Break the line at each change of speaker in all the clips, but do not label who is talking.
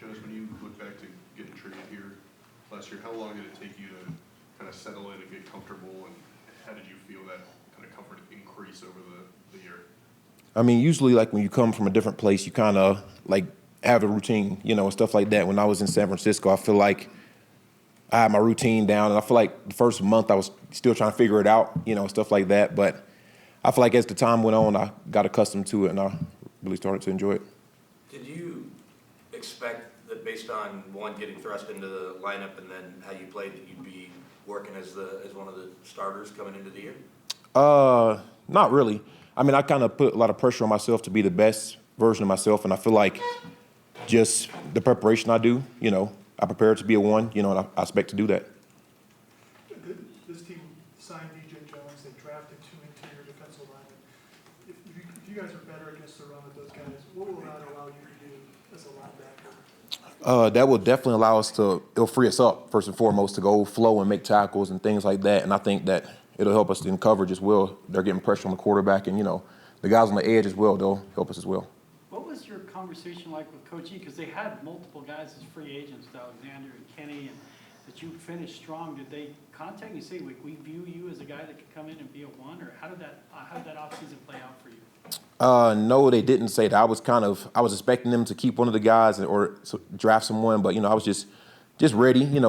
Jonas, when you look back to getting traded here last year, how long did it take you to kind of settle in and get comfortable, and how did you feel that kind of comfort increase over the year?
I mean, usually, like, when you come from a different place, you kind of, like, have a routine, and stuff like that. When I was in San Francisco, I feel like I had my routine down, and I feel like the first month I was still trying to figure it out, stuff like that. But I feel like as the time went on, I got accustomed to it, and I really started to enjoy it.
Did you expect that based on, one, getting thrust into the lineup and then how you played, that you'd be working as one of the starters coming into the year?
Not really. I mean, I kind of put a lot of pressure on myself to be the best version of myself, and I feel like just the preparation I do, I prepare to be a one, and I expect to do that.
This team signed DJ Jones. They drafted 2 interior defensive linemen. If you guys are better against the run with those guys, what will that allow you to do as a linebacker?
That will definitely allow us it'll free us up, first and foremost, to go flow and make tackles and things like that. And I think that it'll help us in coverage as well. They're getting pressure on the quarterback, and, the guys on the edge as well, they'll help us as well.
What was your conversation like with Coach E? Because they had multiple guys as free agents, Alexander and Kenny, and that you finished strong. Did they contact you and say, we view you as a guy that could come in and be a one? Or how did that offseason play out for you?
No, they didn't say that. I was expecting them to keep one of the guys or draft someone, but, I was just ready, and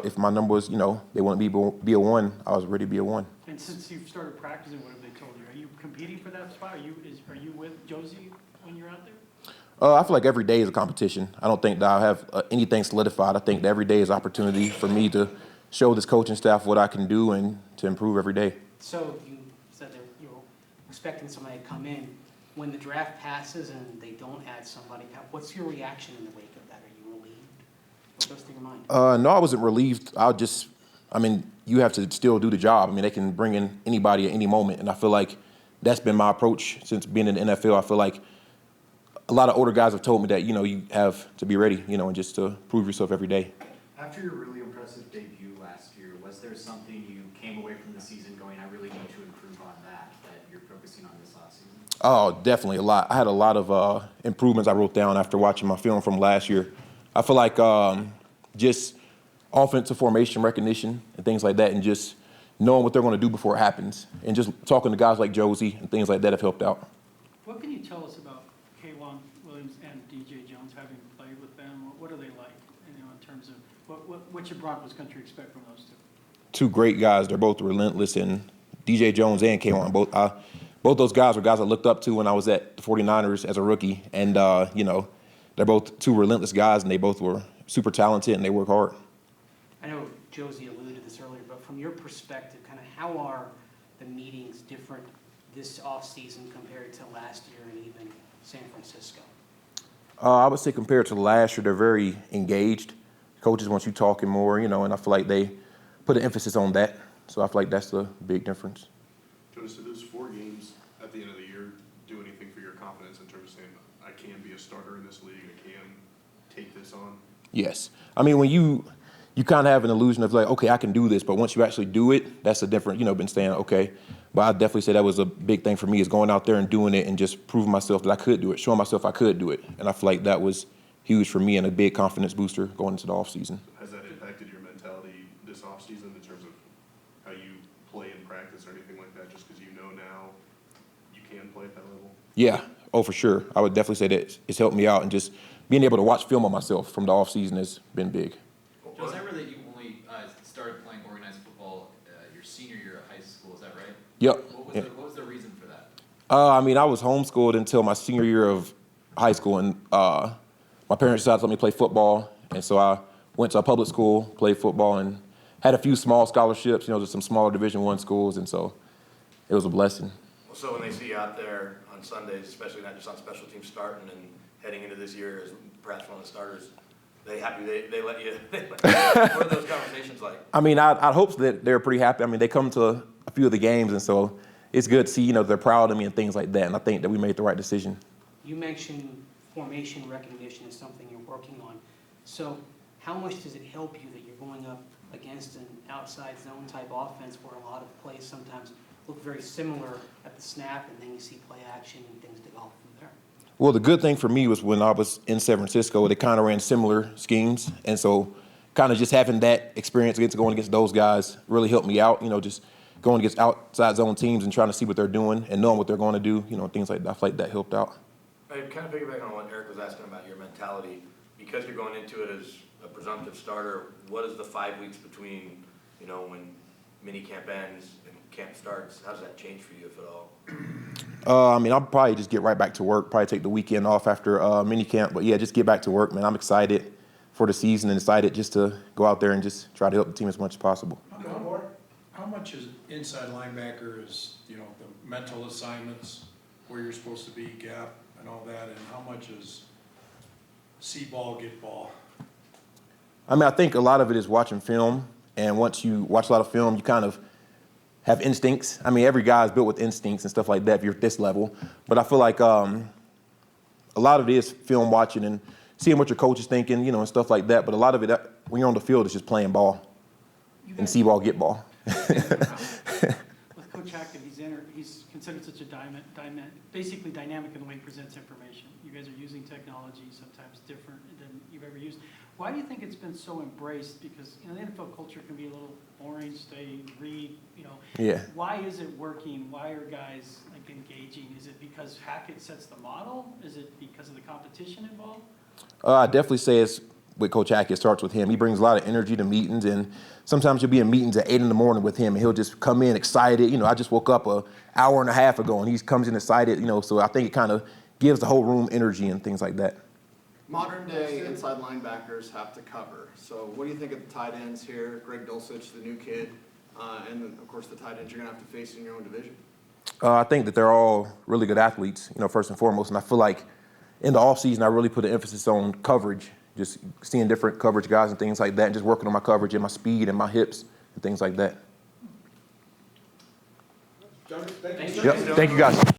if my number was, they wanted me to be a one, I was ready to be a one.
And since you've started practicing, what have they told you? Are you competing for that spot? Are you with Josie when you're out there?
I feel like every day is a competition. I don't think that I have anything solidified. I think that every day is an opportunity for me to show this coaching staff what I can do and to improve every day.
So you said that you were expecting somebody to come in. When the draft passes and they don't add somebody, what's your reaction in the wake of that? Are you relieved? What goes through your mind?
No, I wasn't relieved. You have to still do the job. I mean, they can bring in anybody at any moment, and I feel like that's been my approach since being in the NFL. I feel like a lot of older guys have told me that, you have to be ready, and just to prove yourself every day.
After your really impressive debut last year, was there something you came away from the season going, I really need to improve on that you're focusing on this last season?
Oh, definitely a lot. I had a lot of improvements I wrote down after watching my film from last year. I feel like just offensive formation recognition and things like that, and just knowing what they're going to do before it happens, and just talking to guys like Josie and things like that have helped out.
What can you tell us about K'Wan Williams and DJ Jones, having played with them? What are they like, in terms of what should Broncos country expect from those two?
Two great guys. They're both relentless, and DJ Jones and K'Wan, both those guys were guys I looked up to when I was at the 49ers as a rookie, and they're both two relentless guys, and they both were super talented, and they work hard.
I know Josie alluded to this earlier, but from your perspective, kind of how are the meetings different this offseason compared to last year and even San Francisco?
I would say compared to last year, they're very engaged. Coaches want you talking more, and I feel like they put an emphasis on that. So I feel like that's the big difference.
Jonas, did those 4 games at the end of the year do anything for your confidence in terms of saying, I can be a starter in this league, I can take this on?
Yes. I mean, when you kind of have an illusion of like, okay, I can do this, but once you actually do it, that's a different, been saying, okay. But I definitely say that was a big thing for me, is going out there and doing it and just proving myself that I could do it, showing myself I could do it. And I feel like that was huge for me and a big confidence booster going into the offseason.
Has that impacted your mentality this offseason in terms of how you play in practice or anything like that, just because now you can play at that level?
Yeah. Oh, for sure. I would definitely say that it's helped me out, and just being able to watch film on myself from the offseason has been big.
Joe, I remember that you only started playing organized football your senior year of high school. Is that right?
Yep.
What was the reason for that?
I was homeschooled until my senior year of high school, and my parents decided to let me play football, and so I went to a public school, played football, and had a few small scholarships, just some smaller Division I schools, and so it was a blessing.
Well, so when they see you out there on Sundays, especially not just on special teams starting and heading into this year as perhaps one of the starters, they happy they let you? What are those conversations like?
I mean, I hope that they're pretty happy. I mean, they come to a few of the games, and so it's good to see, they're proud of me and things like that, and I think that we made the right decision.
You mentioned formation recognition is something you're working on. So how much does it help you that you're going up against an outside zone type offense where a lot of plays sometimes look very similar at the snap, and then you see play action and things develop from there?
Well, the good thing for me was when I was in San Francisco, they kind of ran similar schemes. And so kind of just having that experience against going against those guys really helped me out, just going against outside zone teams and trying to see what they're doing and knowing what they're going to do, things like that. I feel like that helped out.
I kind of piggyback on what Eric was asking about your mentality. Because you're going into it as a presumptive starter, what is the 5 weeks between, when mini camp ends and camp starts? How does that change for you, if at all?
I'll probably just get right back to work, probably take the weekend off after mini camp. But, yeah, just get back to work, man. I'm excited for the season and excited just to go out there and just try to help the team as much as possible.
How much is inside linebacker is, the mental assignments, where you're supposed to be, gap and all that, and how much is see ball, get ball?
I think a lot of it is watching film, and once you watch a lot of film, you kind of have instincts. Every guy is built with instincts and stuff like that if you're at this level. But I feel like a lot of it is film watching and seeing what your coach is thinking, and stuff like that. But a lot of it, when you're on the field, is just playing ball and see ball, get ball.
With Coach Hackett, he's considered such a basically dynamic in the way he presents information. You guys are using technology sometimes different than you've ever used. Why do you think it's been so embraced? Because the NFL culture can be a little boring, stay, read,
Yeah.
Why is it working? Why are guys engaging? Is it because Hackett sets the model? Is it because of the competition involved?
I definitely say it's with Coach Hackett. It starts with him. He brings a lot of energy to meetings, and sometimes you'll be in meetings at 8 in the morning with him, and he'll just come in excited. I just woke up an hour and a half ago, and he comes in excited. So I think it kind of gives the whole room energy and things like that.
Modern day inside linebackers have to cover. So what do you think of the tight ends here? Greg Dulcich, the new kid, and then of course the tight ends you're gonna have to face in your own division.
I think that they're all really good athletes, first and foremost. And I feel like in the offseason, I really put an emphasis on coverage, just seeing different coverage guys and things like that, and just working on my coverage and my speed and my hips and things like that.
Thank you.
Yep. Thank you, guys.